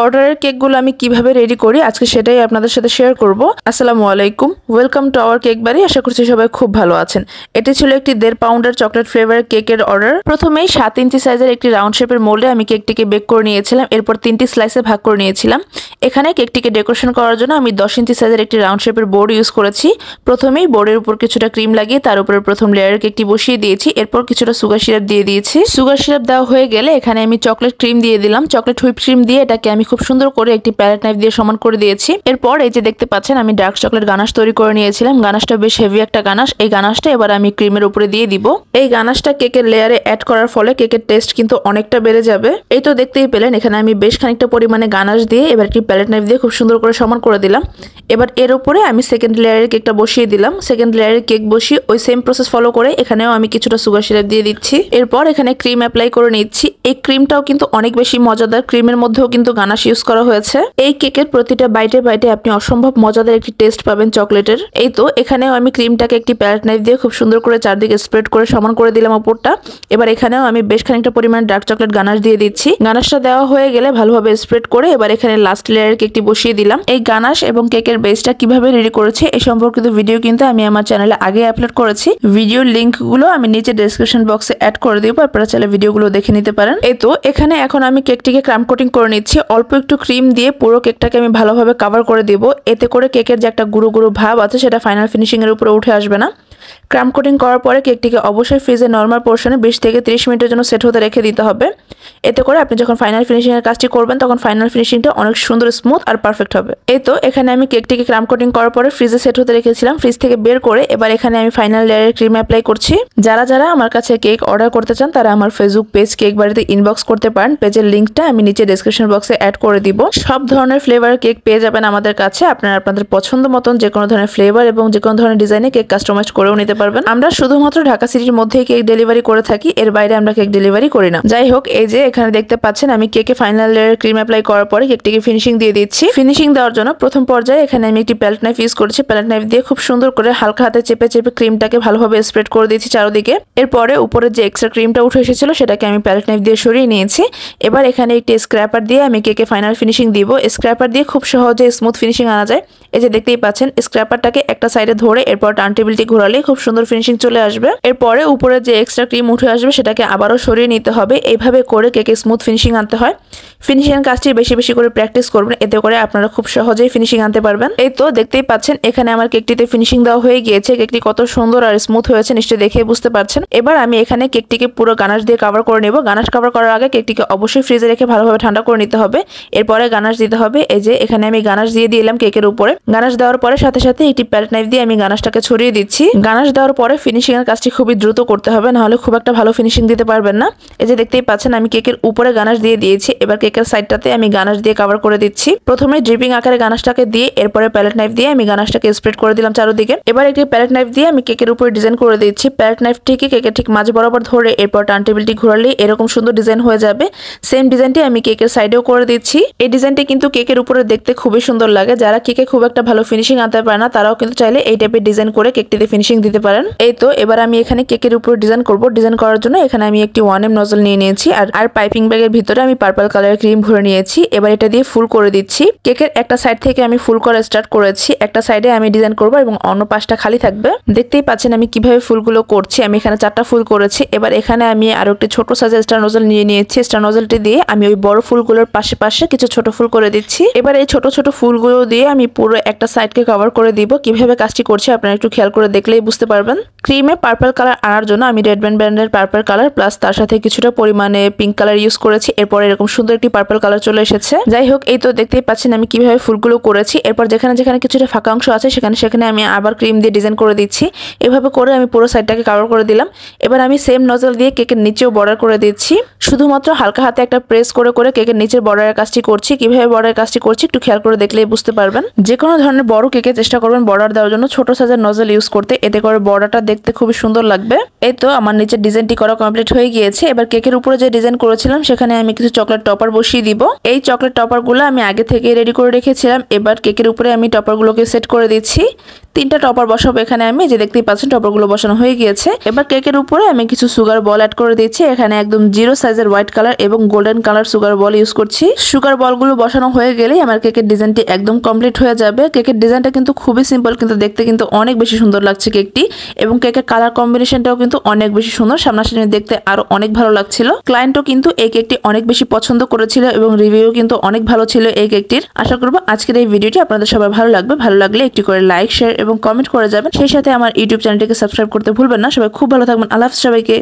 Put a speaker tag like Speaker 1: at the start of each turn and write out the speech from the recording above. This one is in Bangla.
Speaker 1: অর্ডারের কেকগুলো আমি কিভাবে রেডি করি আজকে সেটাই আপনাদের সাথে শেয়ার করব। আসসালামু আলাইকুম, ওয়েলকাম টু আওয়ার কেক বাড়ি। আশা করছি সবাই খুব ভালো আছেন। এটি ছিল একটি 1.5 পাউন্ডের চকলেট ফ্লেভারের কেকের অর্ডার। প্রথমেই 7 ইঞ্চি সাইজের একটি রাউন্ড শেপের মোল্ডে আমি কেকটিকে বেক করে নিয়েছিলাম। এরপর 3টি স্লাইসে ভাগ করে নিয়েছিলাম। এখানে কেকটিকে ডেকোরেশন করার জন্য আমি 10 ইঞ্চি সাইজের একটি রাউন্ড শেপের বোর্ড ইউজ করেছি। প্রথমেই বোর্ডের উপর কিছুটা ক্রিম লাগিয়ে তার উপরে প্রথম লেয়ারের কেকটি বসিয়ে দিয়েছি। এরপর কিছুটা সুগার সিরাপ দিয়ে দিয়েছি। সুগার সিরাপ দেওয়া হয়ে গেলে এখানে আমি চকলেট ক্রিম দিয়ে দিলাম। চকলেট হুইপ ক্রিম দিয়ে এটাকে আমি খুব সুন্দর করে একটি প্যালেট নাইফ দিয়ে সমান করে দিয়েছি। এরপর এই যে দেখতে পাচ্ছেন আমি ডার্ক চকলেট গানাশ তৈরি করে নিয়েছিলাম। গানাশটা বেশ হেভি একটা গানাশ। এই গানাশটা এবার আমি ক্রিমের উপরে দিয়ে দিব। এই গানাশটা কেকের লেয়ারে অ্যাড করার ফলে কেকের টেস্ট কিন্তু অনেকটা বেড়ে যাবে। এই তো দেখতেই পেলেন এখানে আমি বেশ খানিকটা পরিমাণে গানাশ দিয়ে এবার একটি প্যালেট নাইফ দিয়ে খুব সুন্দর করে সমান করে দিলাম। এবার এর উপরে আমি সেকেন্ড লেয়ারের কেকটা বসিয়ে দিলাম। সেকেন্ড লেয়ারের কেক বসিয়ে ওই সেম প্রসেস ফলো করে এখানেও আমি কিছুটা সুগার সিরাপ দিয়ে দিচ্ছি। এরপর এখানে ক্রিম অ্যাপ্লাই করে নিচ্ছি। এই ক্রিমটাও কিন্তু অনেক বেশি মজাদার। ক্রিমের মধ্যেও কিন্তু গানাশ ইউজ করা হয়েছে। এই কেকের প্রতিটা বাইটে বাইটে আপনি অসম্ভব মজাদার একটি টেস্ট পাবেন চকলেটের। এই তো এখানেও আমি ক্রিমটাকে একটি প্যালেট নাইফ দিয়ে খুব সুন্দর করে চারদিকে স্প্রেড করে সমান করে দিলাম উপরটা। এবার এখানেও আমি বেশ খানিকটা পরিমাণ ডার্ক চকলেট গানাশ দিয়ে দিচ্ছি। গানাশটা দেওয়া হয়ে গেলে ভালোভাবে স্প্রেড করে এবার এখানে লাস্ট লেয়ারের কেকটি বসিয়ে দিলাম। এই গানাশ এবং কেকের বেসটা কিভাবে রেডি করেছি এই সম্পর্কিত ভিডিও কিন্তু আমি আমার চ্যানেলে আগে আপলোড করেছি। ভিডিওর লিংকগুলো আমি নিচে ডেসক্রিপশন বক্সে অ্যাড করে দিব, আপনারা চাইলে ভিডিওগুলো দেখে নিতে পারেন। এই তো এখানে এখন আমি কেকটিকে ক্রাম কোটিং করে নিচ্ছি। অল্প একটু ক্রিম দিয়ে পুরো কেকটাকে আমি ভালোভাবে কভার করে দিব। এতে করে কেকের যে একটা গুঁড়ো গুঁড়ো ভাব আছে সেটা ফাইনাল ফিনিশিং এর উপরে উঠে আসবে না। ক্রাম কোটিং করার পরে কেকটিকে অবশ্যই ফ্রিজে নরমাল পোর্শনে 20 থেকে 30 মিনিটের জন্য সেট হতে রেখে দিতে হবে। এতে করে আপনি যখন ফাইনাল ফিনিশিং এর কাজটি করবেন তখন ফাইনাল ফিনিশিংটা অনেক সুন্দর, স্মুথ আর পারফেক্ট হবে। এই তো এখানে আমি কেকটিকে ক্রাম কোটিং করার পরে ফ্রিজে সেট হতে রেখেছিলাম। ফ্রিজ থেকে বের করে এবার এখানে আমি ফাইনাল লেয়ারের ক্রিম অ্যাপ্লাই করছি। যারা যারা আমার কাছে কেক অর্ডার করতে চান তারা আমার ফেসবুক পেজ কেক বাড়িতে ইনবক্স করতে পারেন। পেজের লিংকটা আমি নিচে ডেসক্রিপশন বক্সে অ্যাড করে দিব। সব ধরনের ফ্লেভার কেক পেয়ে যাবেন আমাদের কাছে। আপনারা আপনাদের পছন্দ মতন যে কোনো ধরনের ফ্লেভার এবং যে কোনো ধরনের ডিজাইনে কেক কাস্টমাইজ করেও নিতে পারবেন। আমরা শুধুমাত্র ঢাকা সিটির মধ্যেই কেক ডেলিভারি করে থাকি, এর বাইরে আমরা কেক ডেলিভারি করি না। যাই হোক, এই যে এখানে দেখতে পাচ্ছেন আমি কেকে ফাইনাল লেয়ার ক্রিম অ্যাপ্লাই করার পরে কেকটিকে ফিনিশিং দিয়ে দিচ্ছি। ফিনিশিং দেওয়ার জন্য প্রথম পর্যায়ে এখানে আমি একটি প্যালেট নাইফ ইউজ করেছি। প্যালেট নাইফ দিয়ে খুব সুন্দর করে হালকা হাতে চেপে চেপে ক্রিমটাকে ভালোভাবে স্প্রেড করে দিয়েছি চারদিকে। এরপরে উপরে যে এক্সট্রা ক্রিমটা উঠে এসেছিল সেটাকে আমি প্যালেট নাইফ দিয়ে সরিয়ে নিয়েছি। এবার এখানে একটি স্ক্র্যাপার দিয়ে আমি কেকে ফাইনাল ফিনিশিং দিব। স্ক্র্যাপার দিয়ে খুব সহজে স্মুথ ফিনিশিং আনা যায়। এই যে দেখতেই পাচ্ছেন স্ক্র্যাপারটাকে একটা সাইডে ধরে এরপর টার্ন টেবিলটি ঘোরালে খুব সুন্দর ফিনিশিং চলে আসবে। এরপরে উপরে যে এক্সট্রা ক্রিম উঠে আসবে সেটাকে আবারও সরিয়ে নিতে হবে। এইভাবে করে কেকে স্মুথ ফিনিশিং আনতে হয়। ফিনিশিং কাজটি বেশি বেশি করে প্র্যাকটিস করবেন, এতে করে আপনারা খুব সহজেই ফিনিশিং আনতে পারবেন। এই তো দেখতেই পাচ্ছেন এখানে আমার কেকটিতে ফিনিশিং দেওয়া হয়ে গিয়েছে। কেকটি কত সুন্দর আর স্মুথ হয়েছে নিশ্চয়ই দেখে বুঝতে পারছেন। এবার আমি এখানে কেকটিকে পুরো গানাশ দিয়ে কভার করে নেব। গানাশ কভার করার আগে কেকটিকে অবশ্যই ফ্রিজে রেখে ভালোভাবে ঠান্ডা করে নিতে হবে। এরপরে গানাশ দিতে হবে। এই যে এখানে আমি গানাশ দিয়ে দিলাম কেকের উপরে। গানাশ দেওয়ার পরে সাথে সাথে একটি প্যালেট নাইফ দিয়ে আমি গানাশটাকে ছড়িয়ে দিচ্ছি। গানাশ দেওয়ার পরে ফিনিশিং এর কাজটি খুবই দ্রুত করতে হবে, নাহলে খুব একটা ভালো ফিনিশিং দিতে পারবেন না। এই যে দেখতেই পাচ্ছেন আমি কেকের উপরে গানাশ দিয়ে দিয়েছি। এবার কেকের সাইডটাতে আমি গানাশ দিয়ে কভার করে দিচ্ছি। প্রথমে ড্রিপিং আকারে গানাশটাকে দিয়ে এরপরে প্যালেট নাইফ দিয়ে আমি গানাশটাকে স্প্রেড করে দিলাম চারদিকে। এবার একটি প্যালেট নাইফ দিয়ে আমি কেকের উপরে ডিজাইন করে দিচ্ছি। প্যালেট নাইফটিকে কেকের ঠিক মাঝ বরাবর ধরে এরপর টার্ন টেবিলটি ঘোরালে এরকম সুন্দর ডিজাইন হয়ে যাবে। সেম ডিজাইনটি আমি কেকের সাইডেও করে দিচ্ছি। এই ডিজাইনটি কিন্তু কেকের উপরে দেখতে খুবই সুন্দর লাগে। যারা কেকে খুব একটা ভালো ফিনিশিং আনতে পারে না তারাও কিন্তু চাইলে এই টাইপের ডিজাইন করে কেকটিতে ফিনিশিং দিতে পারেন। এই তো এবার আমি এখানে কেকের উপরে ডিজাইন করব। ডিজাইন করার জন্য এখানে আমি একটি 1M নজল নিয়ে নিয়েছি আর পাইপিং ব্যাগের ভিতরে আমি পার্পল কালারের ক্রিম ভরে নিয়েছি। এবার এটা দিয়ে ফুল করে দিচ্ছি। কেকের একটা সাইড থেকে আমি ফুল করা স্টার্ট করেছি। একটা সাইডে আমি ডিজাইন করব এবং অন্য পাশটা খালি থাকবে। দেখতেই পাচ্ছেন আমি কিভাবে ফুলগুলো করছি। আমি এখানে 4টা ফুল করেছি। এবার এখানে আমি আরো একটি ছোট সাইজের স্টার নজল নিয়ে নিয়েছি। স্টার নজলটি দিয়ে আমি ওই বড় ফুলগুলোর পাশে পাশে কিছু ছোট ফুল করে দিচ্ছি। এবার এই ছোট ছোট ফুলগুলো দিয়ে আমি পুরো একটা সাইডকে কভার করে দিব। কিভাবে কাজটি করছি আপনারা একটু খেয়াল করে দেখলেই বুঝতে পারবেন। ক্রিমে পার্পল কালার আনার জন্য আমি রেড ব্যান্ডের পার্পল কালার প্লাস তার সাথে কিছুটা পরিমাণে পিঙ্ক কালার ইউজ করেছি। এরপর এরকম সুন্দর একটি পার্পল কালার চলে এসেছে। যাই হোক, এই তো দেখতেই পাচ্ছেন আমি কিভাবে ফুলগুলো করেছি। এরপর যেখানে যেখানে কিছুটা ফাঁকা অংশ আছে সেখানে আমি আবার ক্রিম দিয়ে ডিজাইন করে দিচ্ছি। এভাবে করে আমি পুরো সাইডটাকে কভার করে দিলাম। এবার আমি সেম নজল দিয়ে কেকের নিচেও বর্ডার করে দিচ্ছি। শুধুমাত্র হালকা হাতে একটা প্রেস করে করে কেকের নিচের বর্ডারের কাজটি করছি। কিভাবে বর্ডারের কাজটি করছি একটু খেয়াল করে দেখলেই বুঝতে পারবেন। যে কোনো ধরনের বড় কেকে চেষ্টা করবেন বর্ডার দেওয়ার জন্য ছোট সাইজের নজল ইউজ করতে, এতে করে বর্ডারটা দেখতে খুবই সুন্দর লাগবে। এই তো আমার নিচের ডিজাইনটি করা কমপ্লিট হয়ে গিয়েছে। এবার কেকের উপরে যে ডিজাইন করেছিলাম সেখানে আমি কিছু চকলেট টপার বসিয়ে দিব। এই চকলেট টপার গুলো আমি আগে থেকে রেডি করে রেখেছিলাম। এবার কেকের উপরে আমি টপার গুলোকে সেট করে দিচ্ছি। 3টা টপার বসাবো এখানে আমি, যে দেখতেই পাচ্ছেন টপার গুলো বসানো হয়ে গিয়েছে। এবার কেকের উপরে আমি কিছু সুগার বল অ্যাড করে দিচ্ছি। এখানে একদম 0 সাইজের হোয়াইট কালার এবং golden colour sugar ball use করছি। সুগার বলগুলো বসানো হয়ে গেলেই আমার কেকের ডিজাইনটি একদম কমপ্লিট হয়ে যাবে। কেকের ডিজাইনটা কিন্তু খুবই সিম্পল, কিন্তু দেখতে কিন্তু অনেক বেশি সুন্দর লাগছে কেকটি, এবং কেকের কালার কম্বিনেশনটাও কিন্তু অনেক বেশি সুন্দর। সামনাসামনি দেখতে আরো অনেক ভালো লাগছিল। ক্লায়েন্টও কিন্তু এই কেকটি অনেক বেশি পছন্দ করেছিল এবং রিভিউ কিন্তু অনেক ভালো ছিল এই কেকটির। আশা করব আজকের এই ভিডিওটি আপনাদের সবার ভালো লাগবে। ভালো লাগলে একটি করে লাইক, শেয়ার এবং কমেন্ট করে যাবেন। সেই সাথে আমার ইউটিউব চ্যানেলটিকে সাবস্ক্রাইব করতে ভুলবেন না। সবাই খুব ভালো থাকবেন। আল্লাহ হাফেজ সবাইকে।